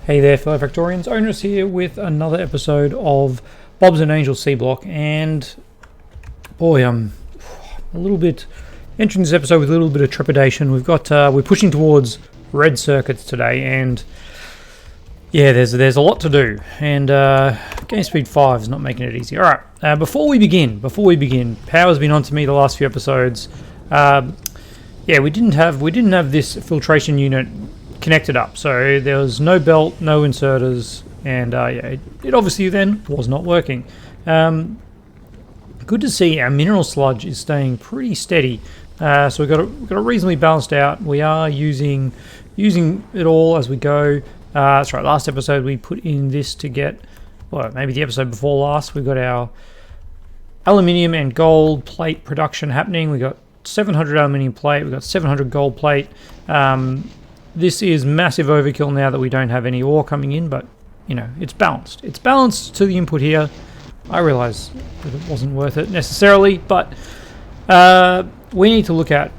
Hey there, fellow Factorians. Owners here with another episode of Bob's and Angels Seablock, and boy, I'm a little bit entering this episode with a little bit of trepidation. We're pushing towards red circuits today, and yeah, there's a lot to do, and game speed 5 is not making it easy. All right, before we begin, power's been on to me the last few episodes. Yeah, we didn't have this filtration unit connected up, so there was no belt, no inserters, and yeah, it obviously then was not working. Good to see our mineral sludge is staying pretty steady, so we've got it reasonably balanced out. We are using it all as we go. That's right, last episode we put in this to get, well, maybe the episode before last, we got our aluminium and gold plate production happening. We got 700 aluminium plate, we got 700 gold plate. This is massive overkill now that we don't have any ore coming in, but you know, it's balanced. It's balanced to the input here. I realise that it wasn't worth it necessarily, but we need to look at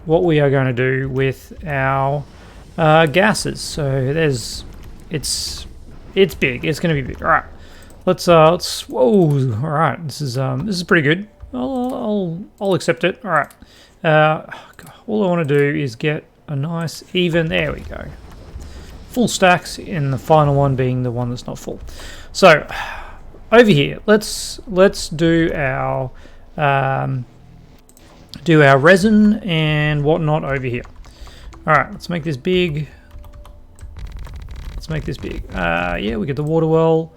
what we are going to do with our gases. So it's big. It's going to be big. All right, let's whoa. All right, this is pretty good. I'll accept it. All right. All I want to do is get a nice even, there we go, full stacks, in the final one being the one that's not full. So over here, let's do our resin and whatnot over here. All right, let's make this big. Yeah, we get the water well.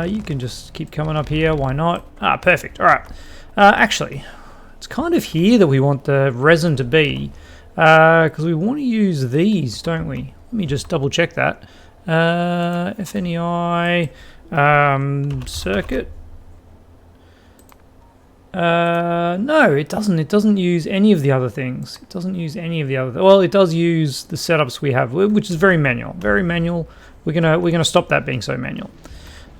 You can just keep coming up here, why not? Perfect. All right, actually it's kind of here that we want the resin to be, because we want to use these, don't we? Let me just double check that. FNEI circuit. No, it doesn't. It doesn't use any of the other things. Well, it does use the setups we have, which is very manual. Very manual. We're gonna stop that being so manual.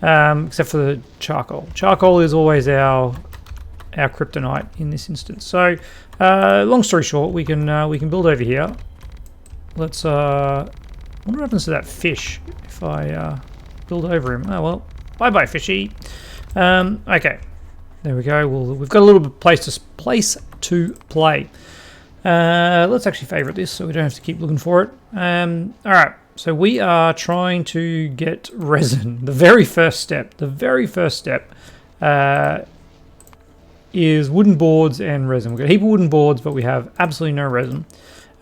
Except for the charcoal. Charcoal is always our kryptonite in this instance. So, long story short, we can build over here. Let's. I wonder what happens to that fish if I build over him. Oh well, bye bye fishy. Okay, there we go. Well, we've got a little bit of place to play. Let's actually favorite this so we don't have to keep looking for it. All right. So we are trying to get resin. The very first step is wooden boards and resin. We've got a heap of wooden boards, but we have absolutely no resin.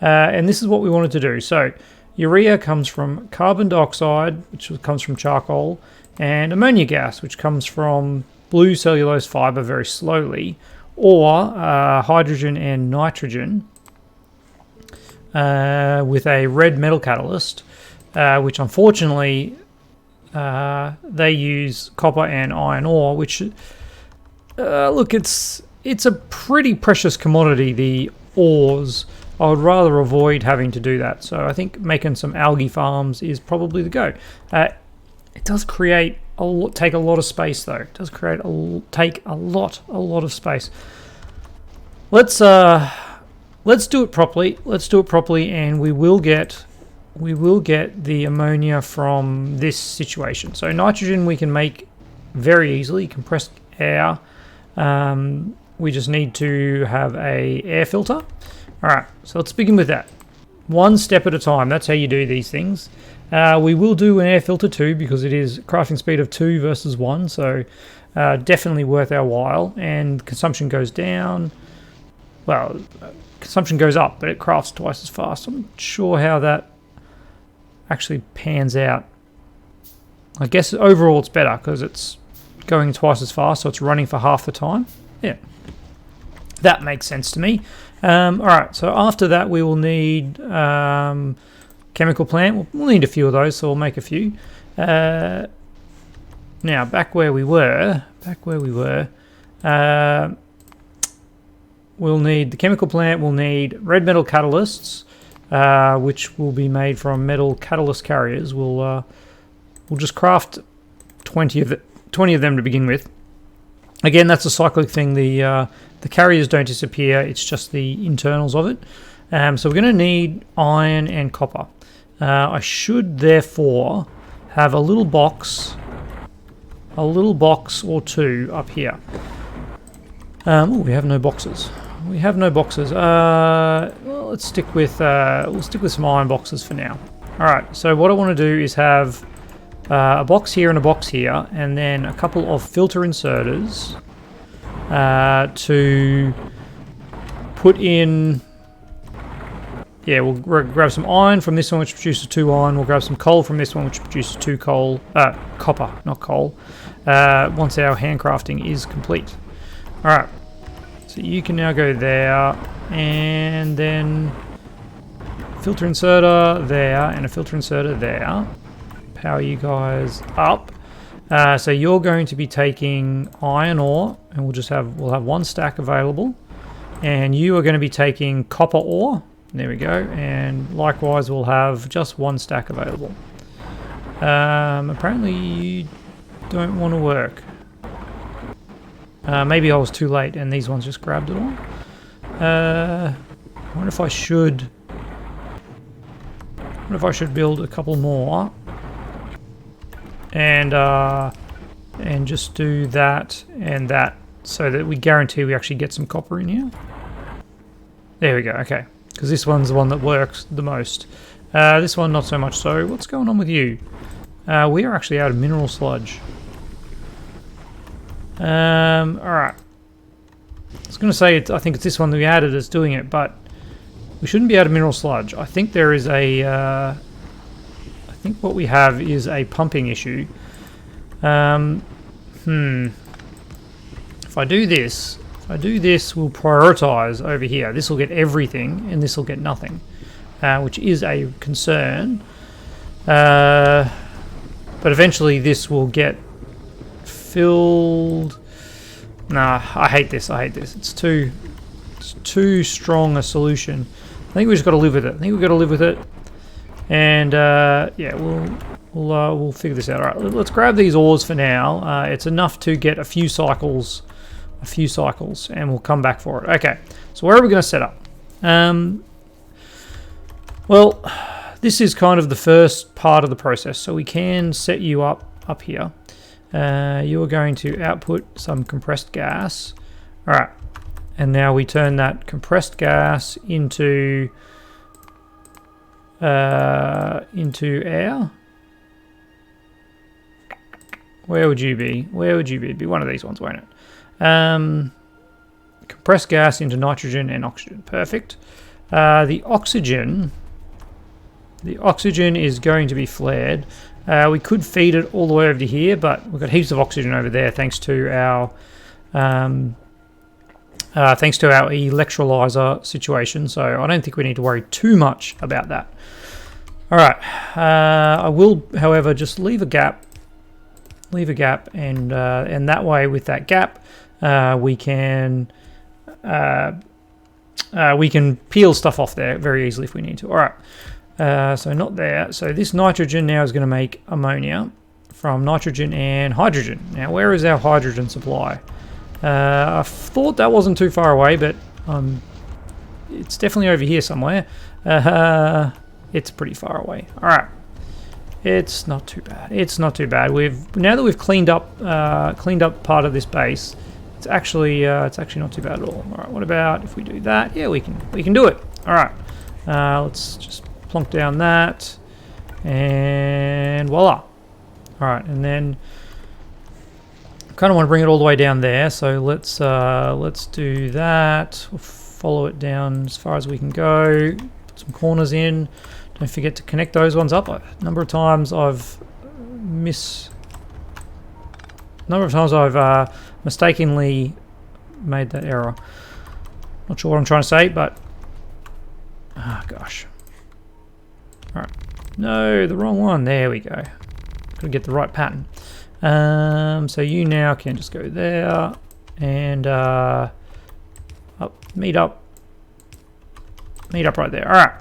And this is what we wanted to do. So urea comes from carbon dioxide, which comes from charcoal, and ammonia gas, which comes from blue cellulose fiber very slowly, or hydrogen and nitrogen with a red metal catalyst, which unfortunately they use copper and iron ore, which look, it's a pretty precious commodity, the ores. I would rather avoid having to do that. So I think making some algae farms is probably the go. It does create take a lot of space though. It does take a lot of space. Let's do it properly. And we will get the ammonia from this situation. So nitrogen we can make very easily, compressed air. We just need to have a air filter. All right, so let's begin with that. One step at a time. That's how you do these things. We will do an air filter too, because it is crafting speed of 2 versus 1, so definitely worth our while. And consumption goes down. Well, consumption goes up, but it crafts twice as fast. I'm not sure how that actually pans out. I guess overall it's better because it's going twice as fast, so it's running for half the time. Yeah, that makes sense to me. All right, so after that we will need chemical plant. We'll need a few of those, so we'll make a few. Now back where we were. We'll need the chemical plant. We'll need red metal catalysts, which will be made from metal catalyst carriers. We'll just craft 20 of them to begin with. Again, that's a cyclic thing. The carriers don't disappear. It's just the internals of it. So we're going to need iron and copper. I should therefore have a little box or two up here. Oh, we have no boxes. We have no boxes. Well, let's stick with we'll stick with some iron boxes for now. All right. So what I want to do is have a box here and a box here, and then a couple of filter inserters to put in. Yeah, we'll grab some iron from this one, which produces 2 iron. We'll grab some coal from this one, which produces 2 coal. Copper, not coal. Once our handcrafting is complete. All right. So you can now go there, and then filter inserter there, and a filter inserter there. Power you guys up. So you're going to be taking iron ore, and we'll have 1 stack available, and you are going to be taking copper ore. There we go, and likewise we'll have just 1 stack available. Apparently you don't want to work. Maybe I was too late and these ones just grabbed it all. I wonder if I should build a couple more and just do that and that, so that we guarantee we actually get some copper in here. There we go. Okay. Because this one's the one that works the most. This one not so much so. What's going on with you? We are actually out of mineral sludge. Alright. I was going to say, I think it's this one that we added that's doing it, but we shouldn't be out of mineral sludge. I think there is a... I think what we have is a pumping issue. If I do this... we'll prioritize over here. This will get everything, and this will get nothing, which is a concern. But eventually this will get filled. Nah, I hate this. It's too strong a solution. I think we just got to live with it. And yeah, we'll figure this out. All right, let's grab these ores for now. It's enough to get a few cycles, and we'll come back for it. Okay, so where are we going to set up? Well, this is kind of the first part of the process, so we can set you up here. You are going to output some compressed gas. All right, and now we turn that compressed gas into air. Where would you be? It'd be one of these ones, won't it? Compressed gas into nitrogen and oxygen. Perfect. The oxygen is going to be flared. We could feed it all the way over to here, but we've got heaps of oxygen over there thanks to our electrolyzer situation. So I don't think we need to worry too much about that. All right. I will, however, just leave a gap, and that way, with that gap, we can peel stuff off there very easily if we need to. All right. So not there. So this nitrogen now is going to make ammonia from nitrogen and hydrogen. Now, where is our hydrogen supply? I thought that wasn't too far away, but it's definitely over here somewhere. It's pretty far away. All right. It's not too bad. Now that we've cleaned up part of this base, it's actually not too bad at all. All right. What about if we do that? Yeah, we can do it. All right. Let's just plonk down that, and voila. All right, and then kind of want to bring it all the way down there. So let's do that. We'll follow it down as far as we can go. Put some corners in. Don't forget to connect those ones up. A number of times I've mistakenly made that error. Not sure what I'm trying to say, but gosh. All right, no, the wrong one. There we go. Got to get the right pattern. So you now can just go there and meet up right there. All right.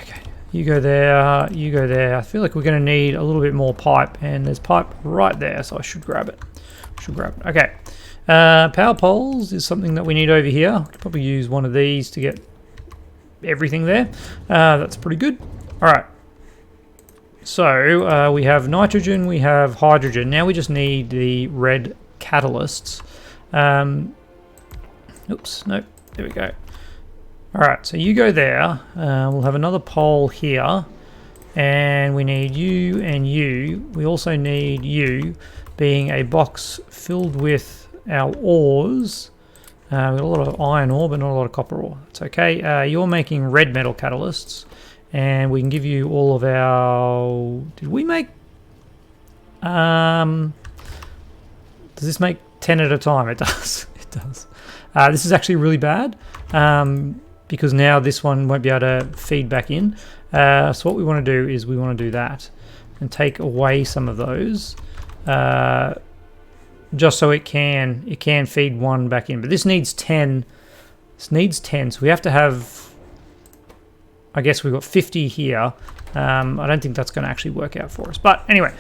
Okay, you go there. You go there. I feel like we're going to need a little bit more pipe, and there's pipe right there, so I should grab it. Okay. Power poles is something that we need over here. Could probably use one of these to get everything there. That's pretty good. Alright. So, we have nitrogen, we have hydrogen. Now we just need the red catalysts. Oops, nope. There we go. Alright, so you go there. We'll have another pole here. And we need you and you. We also need you being a box filled with our ores. We've got a lot of iron ore, but not a lot of copper ore. It's okay. You're making red metal catalysts. And we can give you all of our... Did we make... Does this make 10 at a time? It does. It does. This is actually really bad. Because now this one won't be able to feed back in. So what we want to do is we want to do that. And take away some of those. Just so it can feed one back in. But this needs 10. This needs 10. So we have to have... I guess we've got 50 here. I don't think that's going to actually work out for us. But anyway,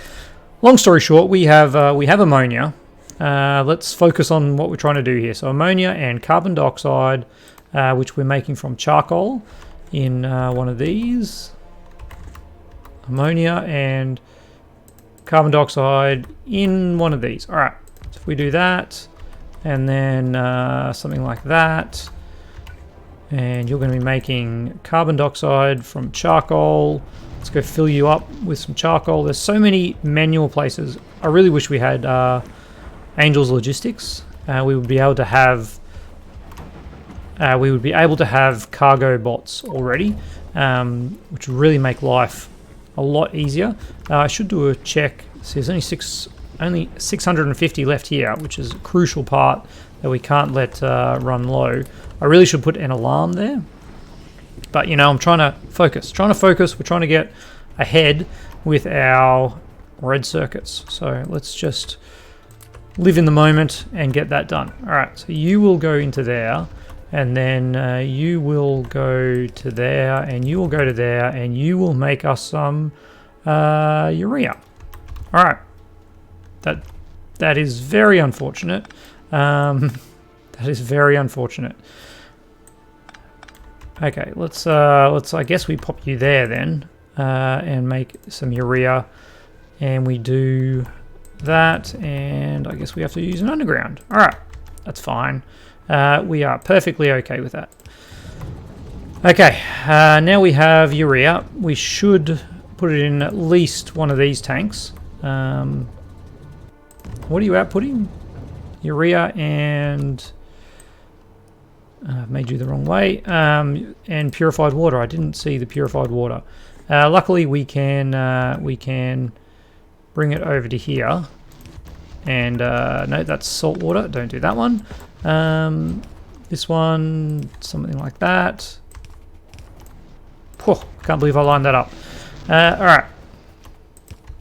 long story short, we have ammonia. Let's focus on what we're trying to do here. So ammonia and carbon dioxide, which we're making from charcoal in one of these. Ammonia and carbon dioxide in one of these. All right, so if we do that, and then something like that. And you're going to be making carbon dioxide from charcoal. Let's go fill you up with some charcoal. There's so many manual places. I really wish we had Angel's Logistics. We would be able to have cargo bots already, which would really make life a lot easier. I should do a check. See, there's only 650 left here, which is a crucial part that we can't let run low. I really should put an alarm there. But, you know, I'm trying to focus. We're trying to get ahead with our red circuits. So let's just live in the moment and get that done. All right, so you will go into there. And then you will go to there. And you will go to there. And you will make us some urea. All right. That is very unfortunate. That is very unfortunate. Okay, let's I guess we pop you there then, and make some urea, and we do that, and I guess we have to use an underground. All right, that's fine. We are perfectly okay with that. Okay, now we have urea. We should put it in at least one of these tanks. What are you outputting? Urea and... I've made you the wrong way. And purified water. I didn't see the purified water. Luckily, we can bring it over to here. And no, that's salt water. Don't do that one. This one, something like that. Oh, can't believe I lined that up. All right.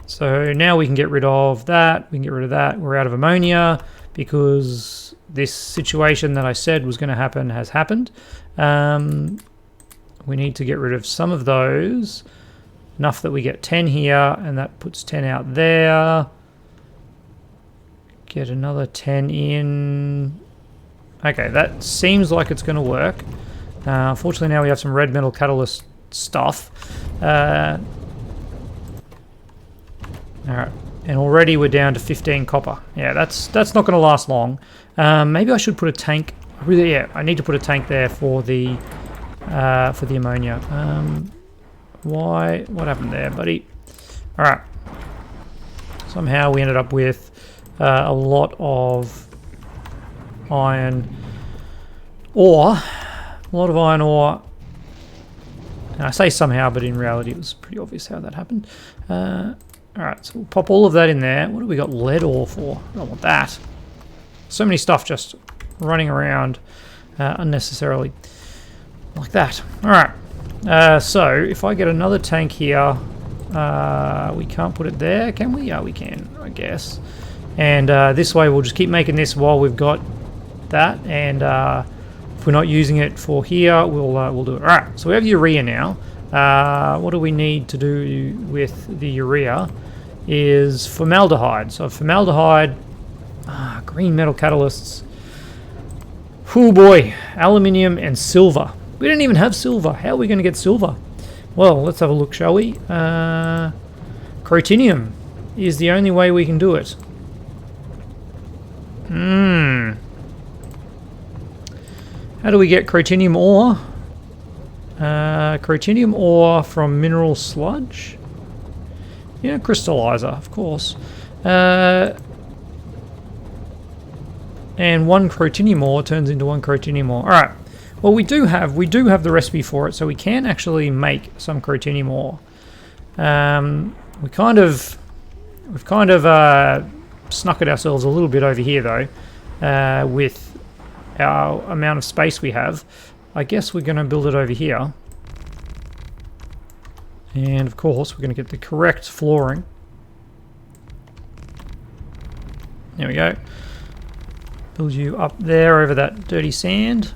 So now we can get rid of that. We can get rid of that. We're out of ammonia because this situation that I said was going to happen has happened. We need to get rid of some of those. Enough that we get 10 here, and that puts 10 out there. Get another 10 in. Okay, that seems like it's going to work. Unfortunately, now we have some red metal catalyst stuff. All right, and already we're down to 15 copper. Yeah, that's not going to last long. Maybe I should put a tank. Really, yeah, I need to put a tank there for the ammonia. What happened there, buddy? All right. Somehow we ended up with a lot of iron ore. A lot of iron ore. And I say somehow, but in reality it was pretty obvious how that happened. Alright, so we'll pop all of that in there. What have we got lead ore for? I don't want that. So many stuff just running around unnecessarily. Like that. Alright. So, if I get another tank here, we can't put it there, can we? Yeah, we can, I guess. And this way we'll just keep making this while we've got that. And if we're not using it for here, we'll do it. Alright, so we have urea now. What do we need to do with the urea is formaldehyde. So formaldehyde, green metal catalysts. Oh boy, aluminium and silver. We didn't even have silver. How are we going to get silver? Well, let's have a look, shall we? Crotinium is the only way we can do it. How do we get crotinium ore? Crotinium ore from mineral sludge? Yeah, crystallizer, of course. And one crotinium ore turns into one crotinium ore. Alright. Well, we do have the recipe for it, so we can actually make some crotinium ore. We've kind of snuck it ourselves a little bit over here, though, with our amount of space we have. I guess we're going to build it over here. And, of course, we're going to get the correct flooring. There we go. Build you up there over that dirty sand.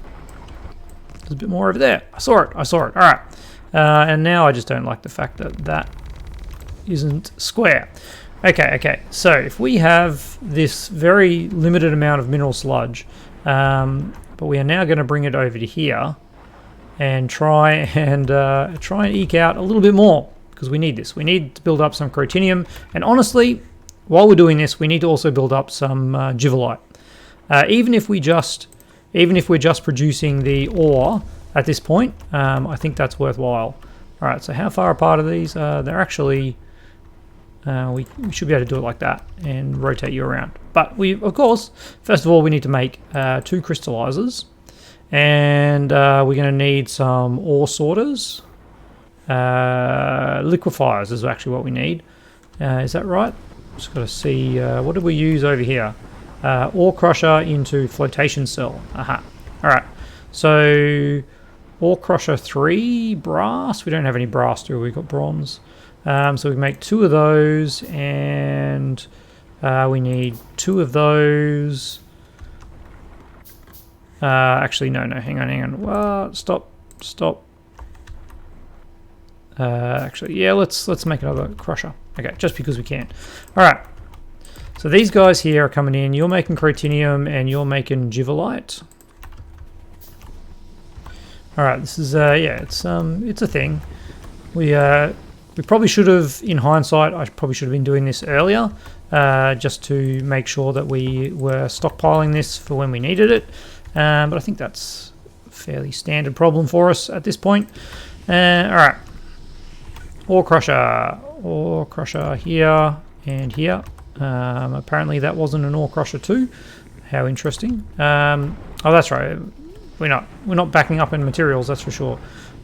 There's a bit more over there. I saw it. Alright. And now I just don't like the fact that that isn't square. Okay. So if we have this very limited amount of mineral sludge, but we are now going to bring it over to here and try and eke out a little bit more, because we need this. We need to build up some crotinium, and honestly, while we're doing this, we need to also build up some givelite. Even if we're just producing the ore at this point, I think that's worthwhile. All right, so how far apart are these? They're actually, we should be able to do it like that and rotate you around. But we, of course, first of all, we need to make 2 crystallizers, and we're going to need some ore sorters. Liquefiers is actually what we need. Is that right? Just got to see, what did we use over here? Ore crusher into flotation cell. Aha. Alright. So, ore crusher 3, brass. We don't have any brass, do we? We've got bronze. So we make 2 of those, and we need 2 of those. Actually, no, hang on. Well, stop. Actually, yeah, let's make another crusher. Okay, just because we can. Alright. So these guys here are coming in. You're making crotinium and you're making givelite. All right, this is yeah, it's a thing. We probably should have, in hindsight, I probably should have been doing this earlier, just to make sure that we were stockpiling this for when we needed it. But I think that's a fairly standard problem for us at this point. All right, ore crusher here and here. Apparently that wasn't an ore crusher too. How interesting. Oh, that's right. We're not backing up in materials, that's for sure.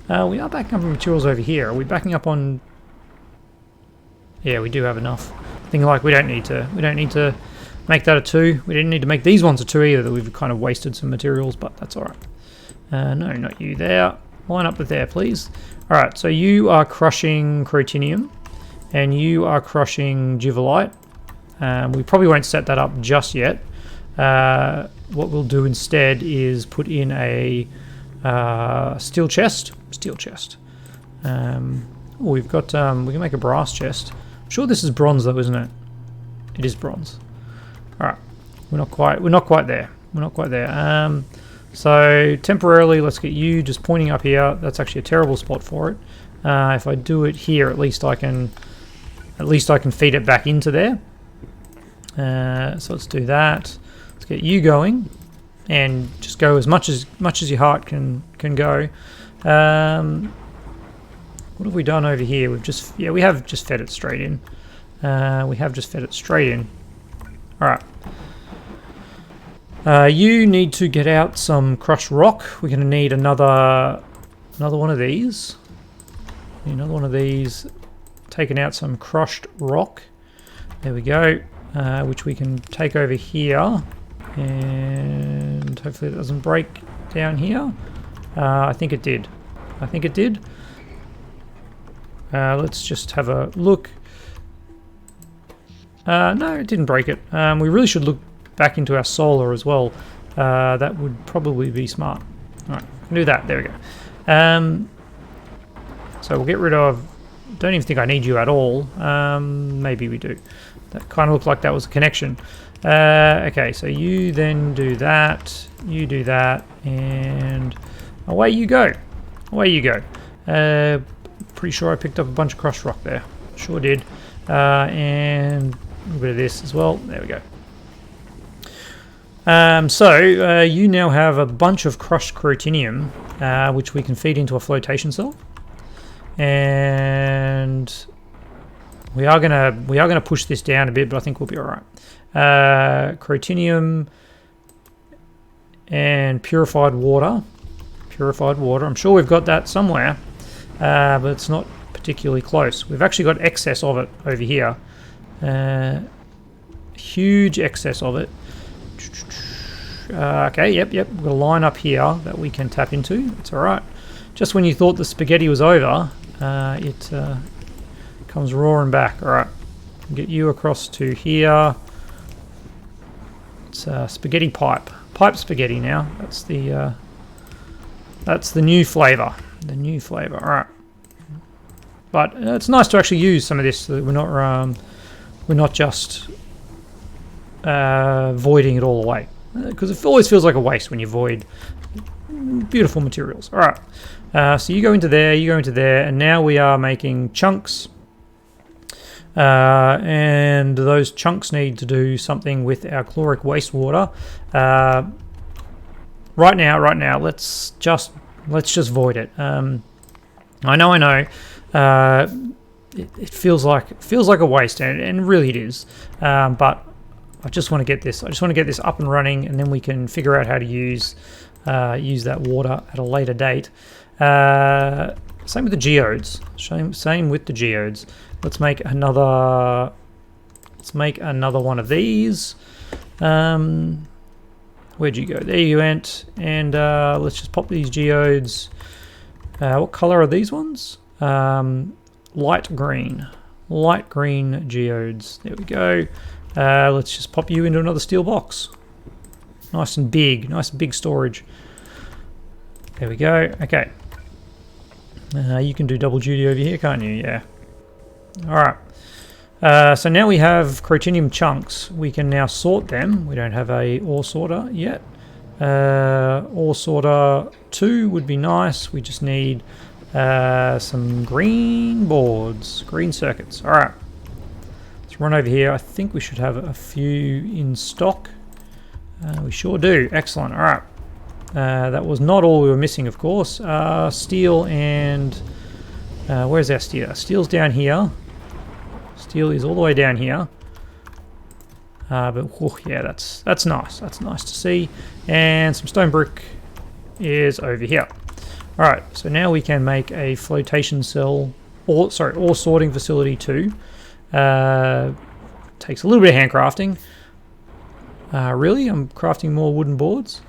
We are backing up in materials over here. Are we backing up on? Yeah, we do have enough. Thing like we don't need to make that a 2. We didn't need to make these ones a 2 either. That we've kind of wasted some materials, but that's all right. No, not you there. Line up with there, please. All right. So you are crushing crotinium, and you are crushing givelite. We probably won't set that up just yet. What we'll do instead is put in a steel chest. We've got we can make a brass chest. I'm sure this is bronze though, isn't it? It is bronze. All right, we're not quite there. So temporarily, let's get you just pointing up here. That's actually a terrible spot for it. If I do it here, at least I can feed it back into there. So let's do that. Let's get you going, and just go as much as your heart can go. What have we done over here? We have just fed it straight in. All right. You need to get out some crushed rock. We're going to need another one of these. Taking out some crushed rock. There we go. Which we can take over here, and hopefully it doesn't break down here. I think it did. Let's just have a look. No, it didn't break it. We really should look back into our solar as well. That would probably be smart. All right, we can do that. There we go. So we'll get rid of... Don't even think I need you at all. Maybe we do. That kind of looked like that was a connection. Okay, so you then do that. You do that, and away you go. pretty sure I picked up a bunch of crushed rock there. Sure did. And a little bit of this as well. There we go. So you now have a bunch of crushed crotinium, which we can feed into a flotation cell, and we are gonna push this down a bit, but I think we'll be all right. Crotinium and purified water. Purified water. I'm sure we've got that somewhere, but it's not particularly close. We've actually got excess of it over here. Huge excess of it. Okay, yep, we've got a line up here that we can tap into. It's alright. Just when you thought the spaghetti was over, it comes roaring back. Alright, get you across to here. It's spaghetti pipe. Pipe spaghetti now. That's the new flavour. The new flavour, alright. But it's nice to actually use some of this, so that we're not just voiding it all away. Because it always feels like a waste when you void beautiful materials. Alright, so you go into there, and now we are making chunks. And those chunks need to do something with our caloric wastewater. Right now, let's just void it. I know. It feels like a waste, and really it is. But I just want to get this. Up and running, and then we can figure out how to use that water at a later date. Same with the geodes. Same with the geodes. Let's make another one of these. Where'd you go? There you went. And let's just pop these geodes. What color are these ones? Light green. Light green geodes. There we go. Let's just pop you into another steel box. Nice and big storage. There we go. Okay. You can do double duty over here, can't you? Yeah. Alright. So now we have crotinium chunks. We can now sort them. We don't have a ore sorter yet. Ore sorter 2 would be nice. We just need some green boards, green circuits. Alright. Let's run over here. I think we should have a few in stock. We sure do. Excellent. Alright. That was not all we were missing, of course. Steel and... where's our steel? Steel's down here. Steel is all the way down here. But whew, yeah, that's nice. That's nice to see. And some stone brick is over here. Alright, so now we can make a flotation cell, ore sorting facility 2. Takes a little bit of hand crafting. Really? I'm crafting more wooden boards?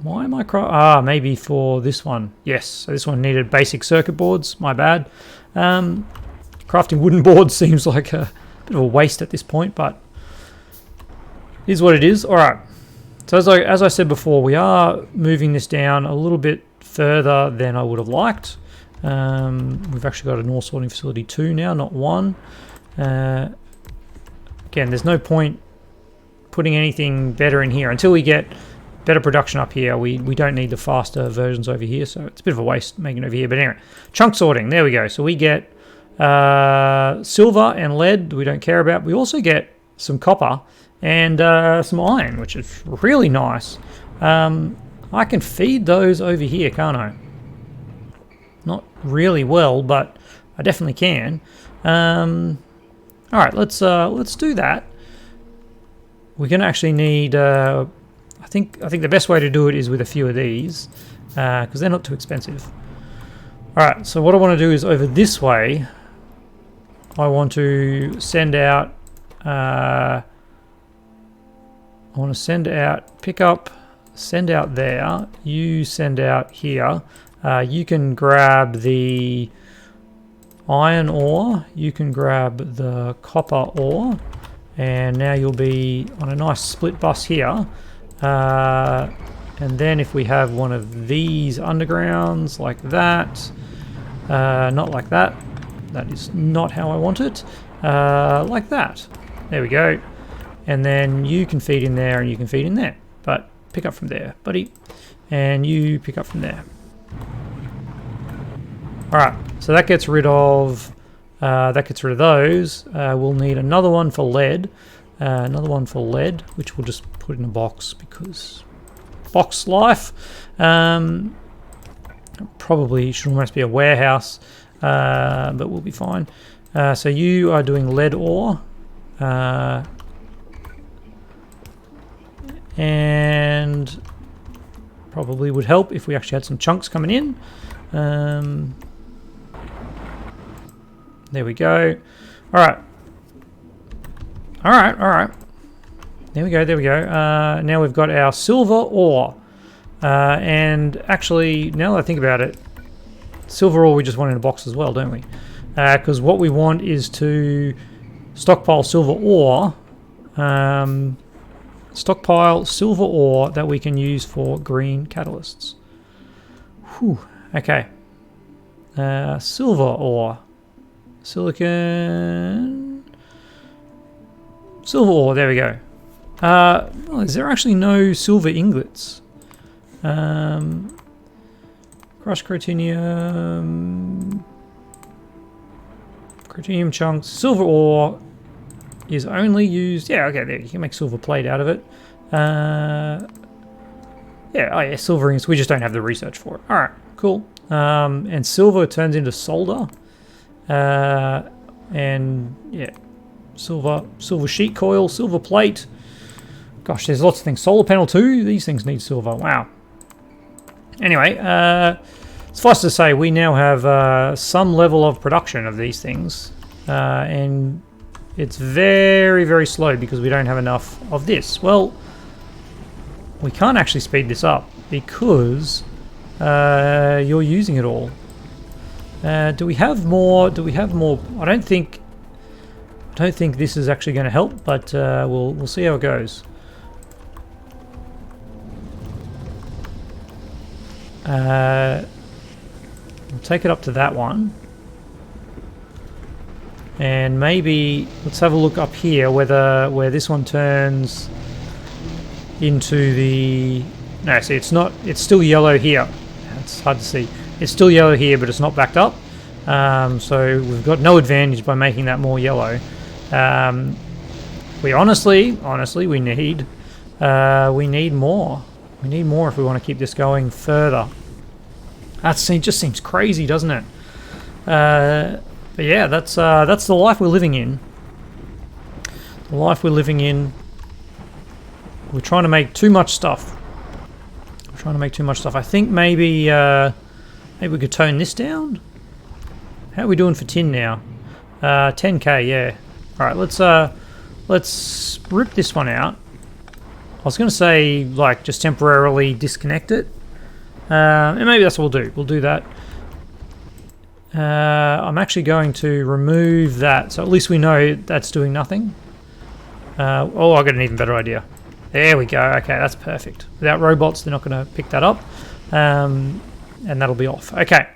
Why am I maybe for this one. Yes, so this one needed basic circuit boards. My bad. Crafting wooden boards seems like a bit of a waste at this point, but it is what it is. Alright. So as I said before, we are moving this down a little bit further than I would have liked. We've actually got an ore sorting facility 2 now, not 1. Again, there's no point putting anything better in here until we get better production up here. We don't need the faster versions over here, so it's a bit of a waste making it over here. But anyway, chunk sorting, there we go. So we get silver and lead we don't care about. We also get some copper and some iron, which is really nice. I can feed those over here, can't I? Not really well, but I definitely can. All right, let's do that. We're gonna actually need. I think the best way to do it is with a few of these, because they're not too expensive. All right, so what I want to do is over this way. I want to send out. I want to send out. Pick up. Send out there. You send out here. You can grab the iron ore. You can grab the copper ore. And now you'll be on a nice split bus here. And then if we have one of these undergrounds like that. Not like that. That is not how I want it. Like that. There we go. And then you can feed in there and you can feed in there. But pick up from there, buddy. and you pick up from there. Alright, so that gets rid of those. We'll need another one for lead. Which we'll just put in a box because box life. Probably should almost be a warehouse, but we'll be fine. So you are doing lead ore. And probably would help if we actually had some chunks coming in. There we go. Alright. There we go. Now we've got our silver ore. And actually, now that I think about it, silver ore we just want in a box as well, don't we? Because what we want is to stockpile silver ore. Stockpile silver ore that we can use for green catalysts. Whew. Okay. Silver ore. Silicon. Silver ore, there we go. Well, is there actually no silver ingots? Crushed crotinium. Crotinium chunks. Silver ore is only used... Yeah, okay, there. You can make silver plate out of it. Yeah, oh yeah, silver ingots. We just don't have the research for it. Alright, cool. And silver turns into solder. And yeah, silver sheet coil, silver plate. Gosh, there's lots of things. Solar panel too. These things need silver. Wow. Anyway, suffice to say, we now have some level of production of these things, and it's very, very slow because we don't have enough of this. Well, we can't actually speed this up because you're using it all. Do we have more? I don't think this is actually going to help, but we'll see how it goes. We'll take it up to that one, and maybe let's have a look up here where this one turns into the... No, see, it's not. It's still yellow here. It's hard to see. It's still yellow here, but it's not backed up. So we've got no advantage by making that more yellow. We honestly, we need more. We need more if we want to keep this going further. That just seems crazy, doesn't it? But yeah, that's the life we're living in. The life we're living in. We're trying to make too much stuff. I think maybe we could tone this down. How are we doing for tin now? 10k, yeah. All right, let's rip this one out. I was going to say, like, just temporarily disconnect it. And maybe that's what we'll do. We'll do that. I'm actually going to remove that, so at least we know that's doing nothing. Oh, I got an even better idea. There we go. Okay, that's perfect. Without robots, they're not going to pick that up. And that'll be off. Okay.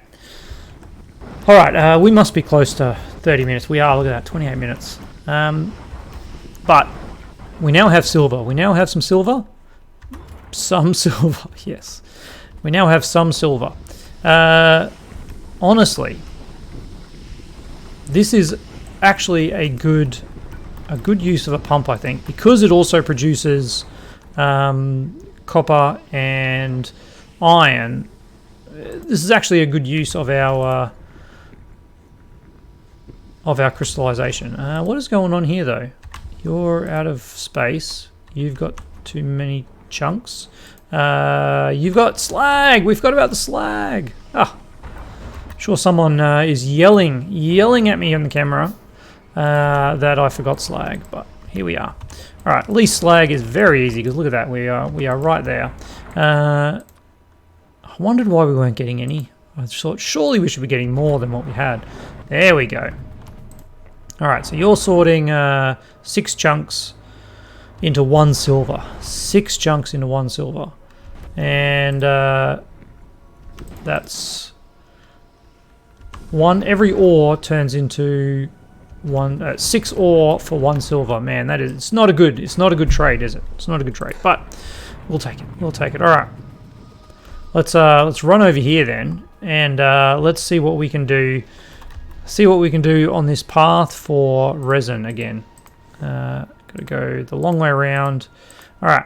All right, we must be close to 30 minutes. We are. Look at that, 28 minutes. But we now have silver. We now have some silver. Some silver, yes. We now have some silver. Honestly, this is actually a good use of a pump, I think, because it also produces copper and iron. This is actually a good use of our crystallization. What is going on here, though? You're out of space. You've got too many chunks. You've got slag. We forgot about the slag. Ah, sure, someone is yelling at me on the camera that I forgot slag, but here we are. All right, at least slag is very easy because look at that. We are right there. I wondered why we weren't getting any. I thought surely we should be getting more than what we had. There we go. All right, so you're sorting 6 chunks into 1 silver. 6 chunks into 1 silver. And that's one. Every ore turns into 6 ore for 1 silver. Man, it's not a good trade, is it? It's not a good trade, but we'll take it. All right. let's run over here then, and let's see what we can do. See what we can do on this path for resin again. Gotta go the long way around. All right,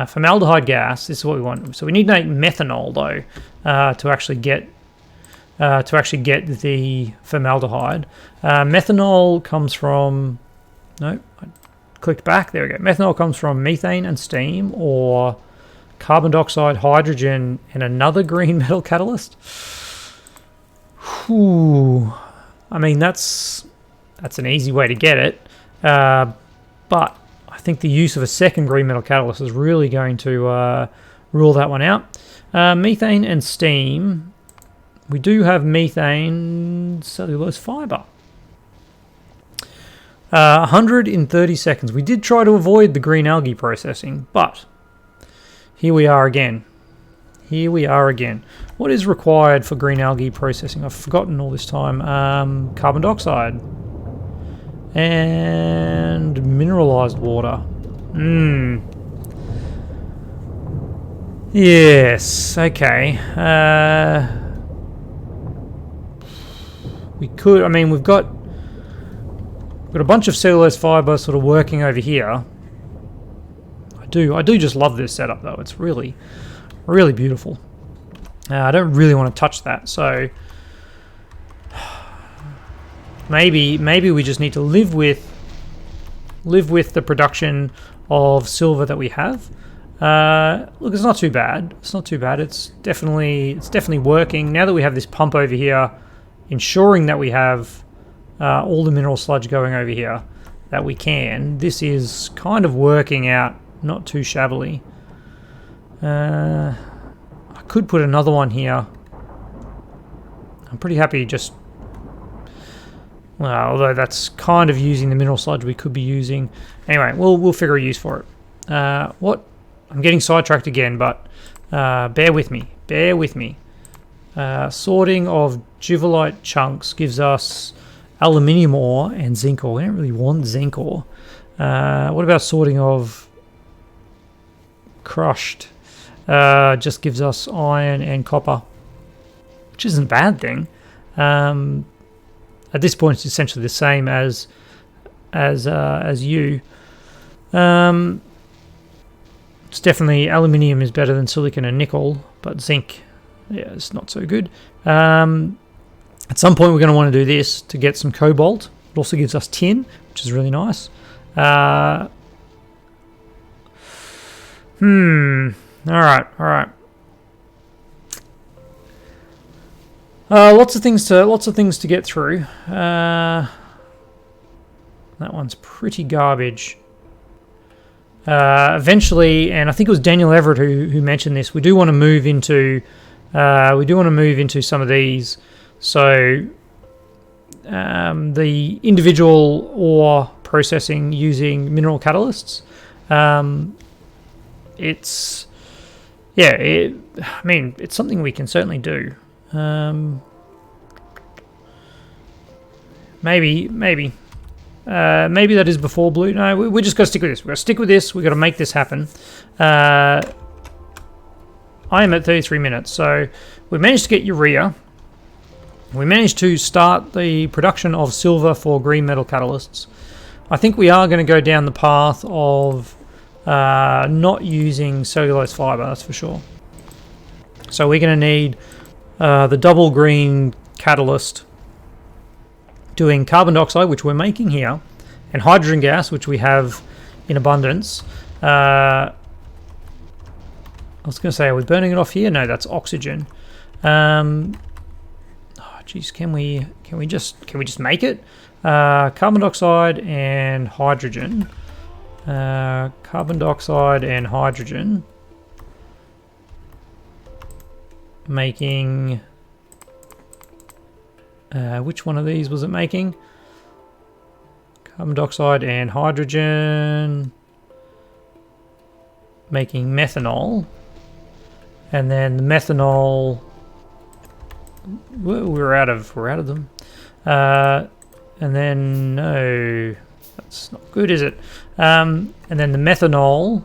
formaldehyde gas. This is what we want. So we need to make methanol though to actually get the formaldehyde. Methanol comes from. No, I clicked back. There we go. Methanol comes from methane and steam, or carbon dioxide, hydrogen, and another green metal catalyst. Whew. I mean, that's an easy way to get it, but I think the use of a second green metal catalyst is really going to rule that one out. Methane and steam. We do have methane cellulose fiber. 100 in 30 seconds. We did try to avoid the green algae processing, but here we are again. Here we are again. What is required for green algae processing? I've forgotten all this time. Carbon dioxide. And mineralized water. Yes, okay. We could, I mean, we've got a bunch of cellulose fiber sort of working over here. I do just love this setup though. It's really beautiful. I don't really want to touch that, so maybe we just need to live with the production of silver that we have. Look, it's not too bad. It's not too bad. It's definitely working now that we have this pump over here, ensuring that we have all the mineral sludge going over here that we can. This is kind of working out not too shabbily. I could put another one here. I'm pretty happy just... Well, although that's kind of using the mineral sludge we could be using. Anyway, we'll figure a use for it. What? I'm getting sidetracked again, but bear with me. Bear with me. Sorting of givelite chunks gives us aluminium ore and zinc ore. We don't really want zinc ore. What about sorting of crushed? Just gives us iron and copper, which isn't a bad thing. At this point, it's essentially the same as you. It's definitely aluminium is better than silicon and nickel, but zinc, yeah, it's not so good. At some point, we're going to want to do this to get some cobalt. It also gives us tin, which is really nice. All right. Lots of things to get through. That one's pretty garbage. Eventually, and I think it was Daniel Everett who mentioned this. We do want to move into some of these. So the individual ore processing using mineral catalysts. It's something we can certainly do. Maybe that is before blue. No, we're just going to stick with this. We're going to stick with this. We've got to make this happen. I am at 33 minutes, so we managed to get urea. We managed to start the production of silver for green metal catalysts. I think we are going to go down the path of not using cellulose fiber, that's for sure. So we're going to need the double green catalyst doing carbon dioxide, which we're making here, and hydrogen gas, which we have in abundance. I was going to say, are we burning it off here? No, that's oxygen. Geez, can we just make it? Carbon dioxide and hydrogen. Carbon dioxide and hydrogen. Making... which one of these was it making? Carbon dioxide and hydrogen. Making methanol. And then the methanol... We're out of them. And then... No... That's not good, is it? And then the methanol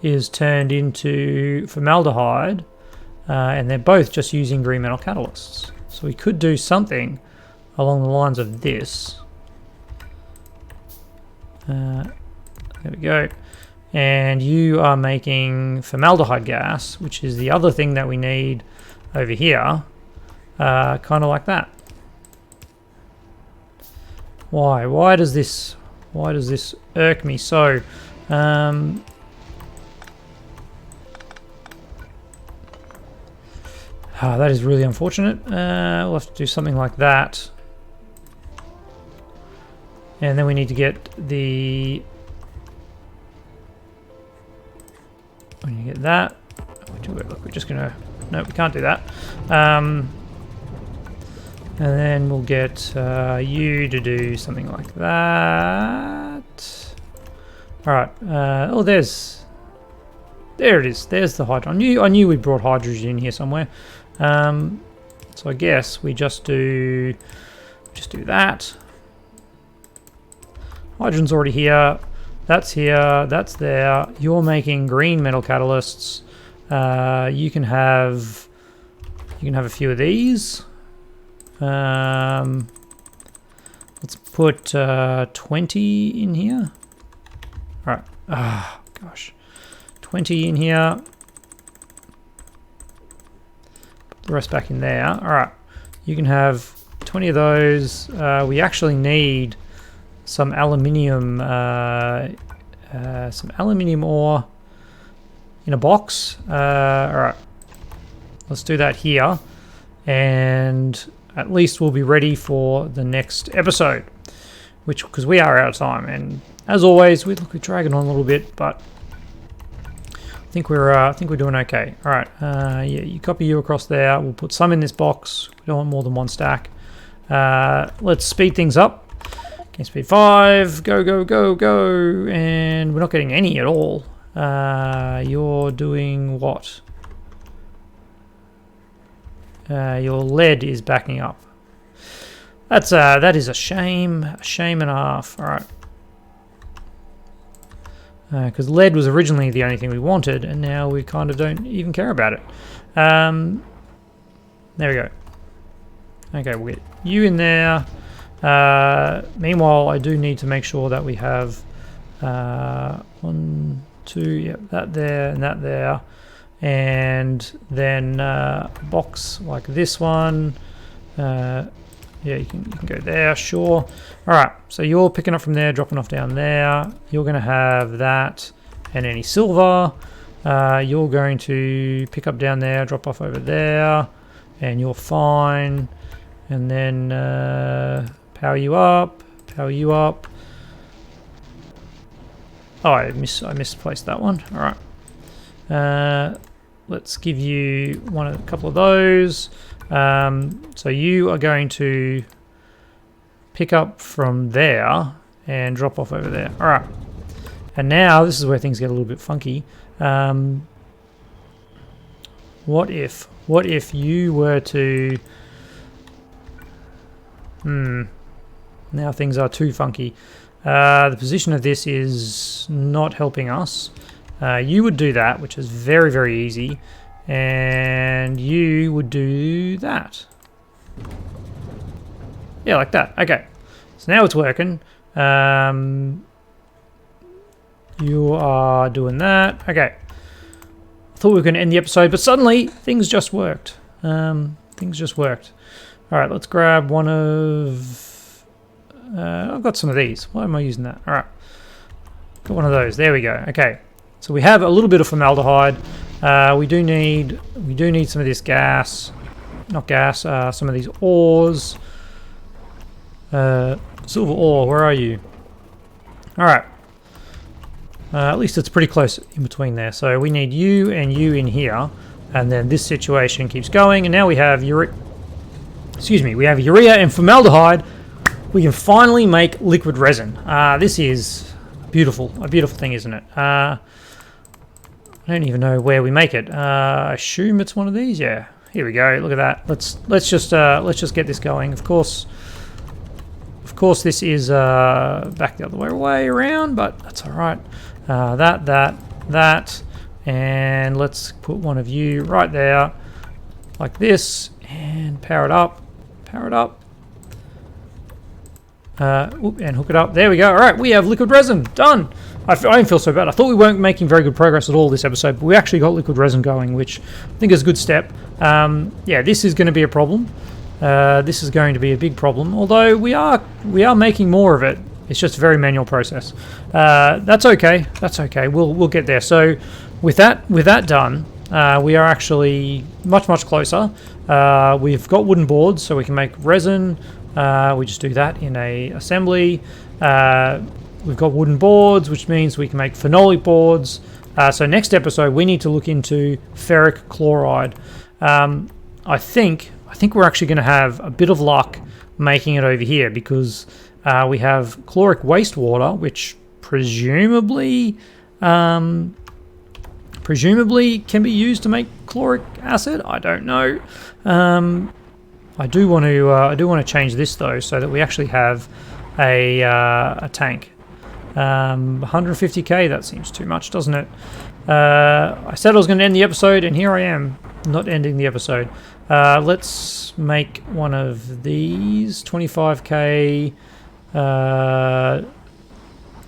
is turned into formaldehyde, and they're both just using green metal catalysts. So we could do something along the lines of this. There we go. And you are making formaldehyde gas, which is the other thing that we need over here, kind of like that. Why? Why does this irk me so? That is really unfortunate. We'll have to do something like that. And then we need to get the... When you get that... Look, we're just gonna... No, we can't do that. And then we'll get you to do something like that. Alright. Oh, there's... There it is. There's the hydrogen. I knew we brought hydrogen in here somewhere. So I guess we just do that. Hydrogen's already here. That's here. That's there. You're making green metal catalysts. You can have a few of these. Let's put 20 in here. All right. Ah, gosh. 20 in here. Put the rest back in there. All right. You can have 20 of those. We actually need some aluminium ore in a box. All right. Let's do that here. And at least we'll be ready for the next episode, because we are out of time. And as always, we're dragging on a little bit, but I think we're doing okay. All right, yeah, you copy you across there. We'll put some in this box. We don't want more than one stack. Let's speed things up. Okay, speed 5. Go, go, go, go. And we're not getting any at all. You're doing what? Your lead is backing up. That is a shame and a half. All right. Because lead was originally the only thing we wanted, and now we kind of don't even care about it. There we go. Okay, we'll get you in there. Meanwhile, I do need to make sure that we have 1, 2, yep, that there and that there. And then a box like this one. Yeah, you can go there, sure. All right, so you're picking up from there, dropping off down there. You're going to have that and any silver. You're going to pick up down there, drop off over there, and you're fine. And then power you up, power you up. Oh, I misplaced that one. All right. Let's give you a couple of those. So you are going to pick up from there and drop off over there. All right. And now this is where things get a little bit funky. What if you were to... Now things are too funky. The position of this is not helping us. You would do that, which is very, very easy. And you would do that. Yeah, like that. Okay. So now it's working. You are doing that. Okay. I thought we were going to end the episode, but suddenly things just worked. Things just worked. All right, let's grab one of... I've got some of these. Why am I using that? All right. Got one of those. There we go. Okay. So we have a little bit of formaldehyde. We do need some of this gas. Not gas, some of these ores. Silver ore, where are you? All right. At least it's pretty close in between there. So we need you and you in here. And then this situation keeps going. And now we have we have urea and formaldehyde. We can finally make liquid resin. This is beautiful. A beautiful thing, isn't it? I don't even know where we make it. I assume it's one of these. Yeah. Here we go. Look at that. Let's just get this going. Of course, this is back the other way around, but that's all right. That. And let's put one of you right there, like this, and power it up. Power it up. And hook it up. There we go. All right, we have liquid resin. Done. I don't feel so bad. I thought we weren't making very good progress at all this episode, but we actually got liquid resin going, which I think is a good step. Yeah, this is going to be a problem. This is going to be a big problem, although we are making more of it. It's just a very manual process. That's okay. That's okay. We'll get there. So with that done, we are actually much closer. We've got wooden boards, so we can make resin. We just do that in a assembly. We've got wooden boards, which means we can make phenolic boards. So next episode, we need to look into ferric chloride. I think we're actually going to have a bit of luck making it over here, because we have chloric wastewater, which presumably can be used to make chloric acid. I don't know. I do want to change this though, so that we actually have a tank. 150k, that seems too much, doesn't it? I said I was going to end the episode, and here I am, not ending the episode. Let's make one of these 25k. Yeah,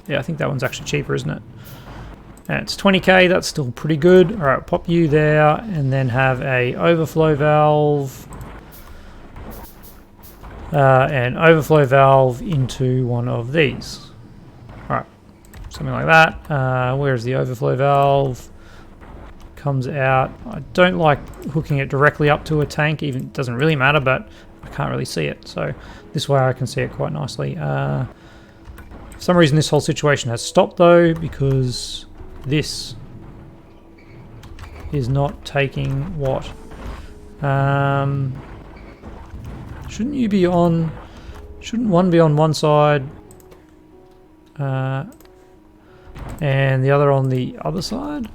I think that one's actually cheaper, isn't it? And it's 20k. That's still pretty good. All right, pop you there, and then have a overflow valve. And overflow valve into one of these. Alright, something like that. Where's the overflow valve? Comes out. I don't like hooking it directly up to a tank, even it doesn't really matter, but I can't really see it. So this way I can see it quite nicely. For some reason this whole situation has stopped though, because this is not taking what? Shouldn't you be on... Shouldn't one be on one side and the other on the other side?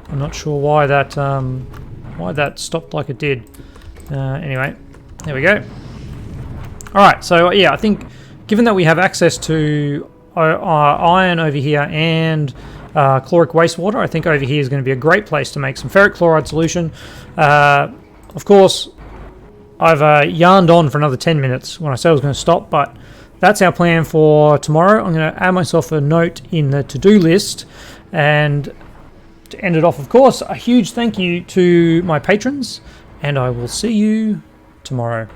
I'm not sure why that stopped like it did. Anyway, there we go. Alright, so yeah, I think given that we have access to iron over here and chloric wastewater, I think over here is going to be a great place to make some ferric chloride solution. Of course, I've yarned on for another 10 minutes when I said I was going to stop, but that's our plan for tomorrow. I'm going to add myself a note in the to-do list, and to end it off, of course, a huge thank you to my patrons, and I will see you tomorrow.